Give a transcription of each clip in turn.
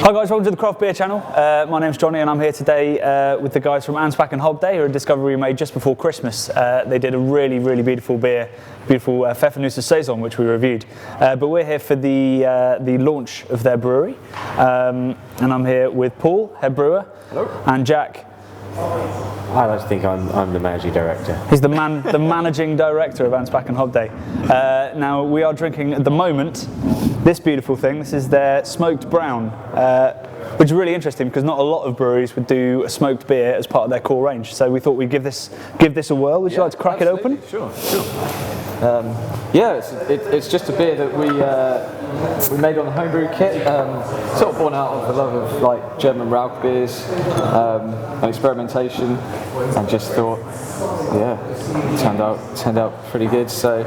Hi guys, welcome to the Craft Beer channel. My name's Johnny and I'm here today with the guys from Anspach Hobday, who are a discovery we made just before Christmas. They did a really beautiful beer, beautiful Pfeffernusse Saison, which we reviewed. But we're here for the launch of their brewery. And I'm here with Paul, head brewer. Hello. And Jack. I like to think I'm the managing director. He's the managing director of Anspach Hobday. Now we are drinking at the moment this beautiful thing. This is their smoked brown, which is really interesting because not a lot of breweries would do a smoked beer as part of their core range. So we thought we'd give this a whirl. Would you like to crack it open? Sure. Yeah, it's just a beer that we made on the homebrew kit, sort of born out of the love of like German Rauch beers and experimentation, and just thought, yeah, it turned out pretty good. So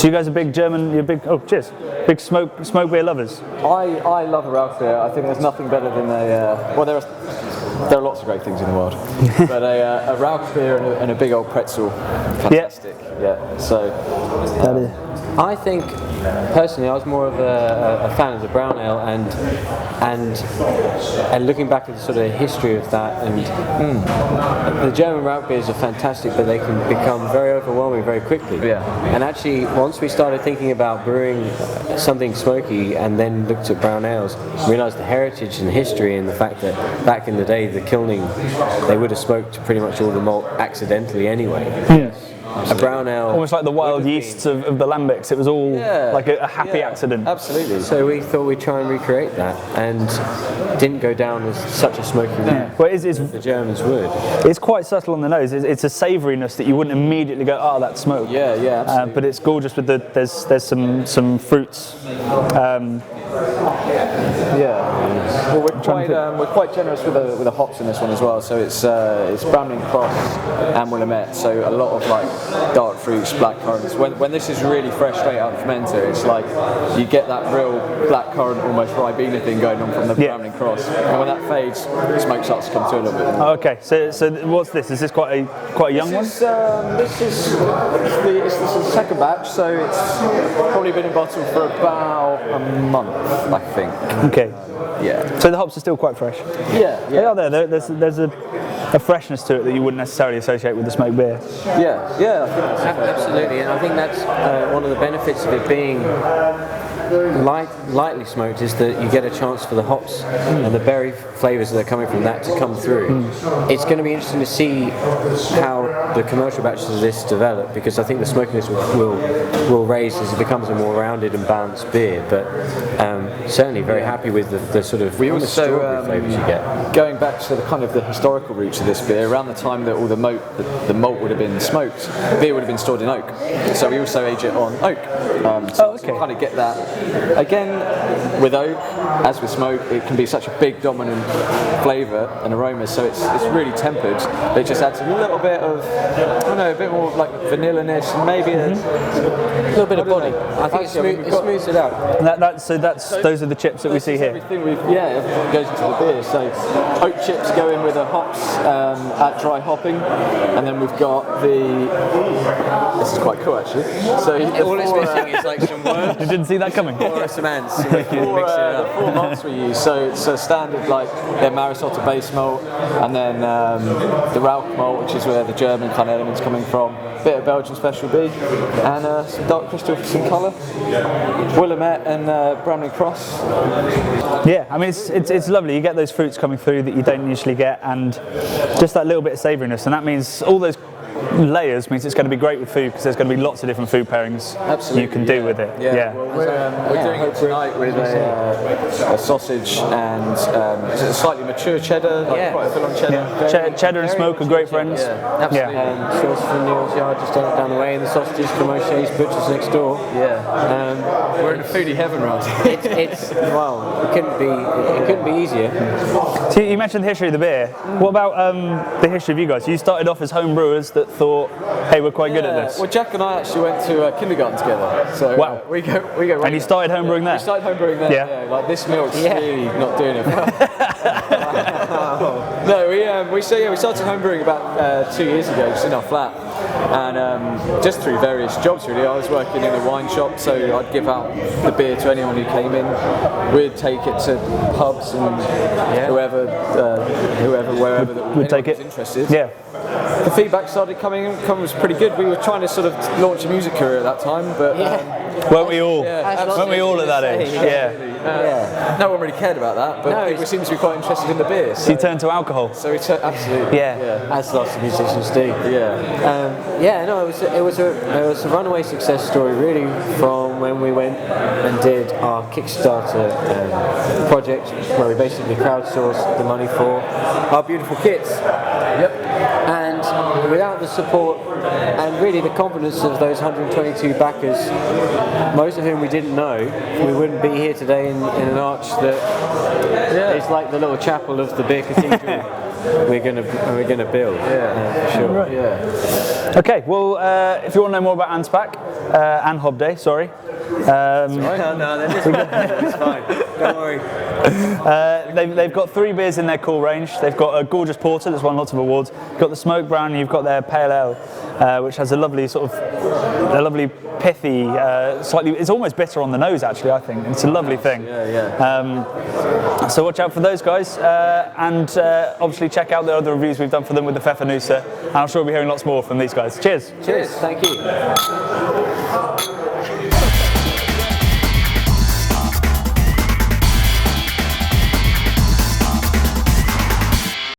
you guys are big German, big smoke beer lovers. I love a Rauch beer. I think there's nothing better than there are lots of great things in the world, but a Rauch beer and a big old pretzel, fantastic. Yeah. So I think personally I was more of a fan of the brown ale and looking back at the sort of history of that, and the German Rauch beers are fantastic, but they can become very overwhelming very quickly. Yeah. And actually, once we started thinking about brewing something smoky and then looked at brown ales, realised the heritage and history and the fact that back in the day the kilning, they would have smoked pretty much all the malt accidentally anyway. Yes. A brown ale, almost like the wild yeasts of the lambics. It was all like a happy accident. Absolutely. So we thought we'd try and recreate that, and didn't go down as such a smoky beer. Well, it's the Germans would. It's quite subtle on the nose. It's a savouriness that you wouldn't immediately go, oh, that's smoke. Yeah, absolutely. But it's gorgeous with there's some fruits. Well, we're quite generous with the hops in this one as well. So it's Browning Cross and Willamette. So a lot of like dark fruits, black currants. When this is really fresh, straight out of the fermenter, it's like you get that real black currant, almost Ribena thing going on from the Browning Cross. And when that fades, the smoke starts to come through a little bit more. Okay, so what's this? Is this quite a young one? This is the second batch, so it's probably been in bottle for about a month, I think. Okay. Yeah. So the hops are still quite fresh. Yeah. They are there. There's a freshness to it that you wouldn't necessarily associate with the smoked beer. Yeah. I think that's Absolutely, and I think that's one of the benefits of it being lightly smoked, is that you get a chance for the hops and the berry flavours that are coming from that to come through. It's going to be interesting to see how the commercial batches of this develop, because I think the smokiness will raise as it becomes a more rounded and balanced beer. But certainly very happy with the sort of strawberry flavours you get. Going back to the historical roots of this beer, around the time that all the malt would have been smoked, beer would have been stored in oak. So we also age it on oak. So kind of get that. Again, with oak, as with smoke, it can be such a big dominant flavour and aroma, so it's really tempered. But it just adds a little bit of, a bit more like vanilla-ness and maybe a little bit of body. I think it smooths it out. Those are the chips that we see here. Everything goes into the beer. So oak chips go in with the hops at dry hopping, and then we've got this is quite cool actually. So all it's missing is like some worms. You didn't see that coming. Or some ants. So we can mix it up. The 4 malts we use. So it's a standard like their Marisotta base malt, and then the Rauch malt, which is where the German kind of elements coming from. Bit of Belgian special B, and some dark crystal for some colour. Willamette and Browning Cross. Yeah, I mean it's lovely. You get those fruits coming through that you don't usually get, and just that little bit of savouriness, and that means all those layers means it's going to be great with food, because there's going to be lots of different food pairings you can do with it. Yeah. Well, we're doing it tonight with a sausage and is it a slightly mature cheddar, quite a full-on cheddar. Cheddar and smoke are great friends. Absolutely. And sauce from Neil's yard just down the way, and the sausages from O'Shea's Butchers next door. Yeah. We're in a foodie heaven, right? It couldn't be easier. So you mentioned the history of the beer. What about the history of you guys? You started off as home brewers that thought, hey, we're quite good at this. Well, Jack and I actually went to kindergarten together. So wow. We go. And you started homebrewing there? We started homebrewing there. Yeah. Like this milk's really not doing it. No, we started homebrewing about 2 years ago, just in our flat. and just through various jobs really. I was working in a wine shop, so I'd give out the beer to anyone who came in. We'd take it to pubs and wherever that We'd take it. was interested. Yeah. The feedback started coming was pretty good. We were trying to sort of launch a music career at that time, but weren't we all? Yeah, weren't we all at that age? No one really cared about that, but people seemed to be quite interested in the beer. So you turned to alcohol. So we absolutely. As lots of musicians do. It was a runaway success story really from when we went and did our Kickstarter project where we basically crowdsourced the money for our beautiful kits. And without the support and really the confidence of those 122 backers, most of whom we didn't know, we wouldn't be here today in an arch that is like the little chapel of the beer cathedral we're gonna build. For sure. Right. Okay, well, if you want to know more about Anspach and Hobday, sorry. It's fine. Don't worry. They've got 3 beers in their core range. They've got a gorgeous porter that's won lots of awards. You've got the smoke brown, and you've got their pale ale, which has a lovely pithy, slightly. It's almost bitter on the nose, actually. I think it's a lovely thing. So watch out for those guys, and obviously check out the other reviews we've done for them with the Pfeffernusse. And I'm sure we'll be hearing lots more from these guys. Cheers. Cheers. Thank you.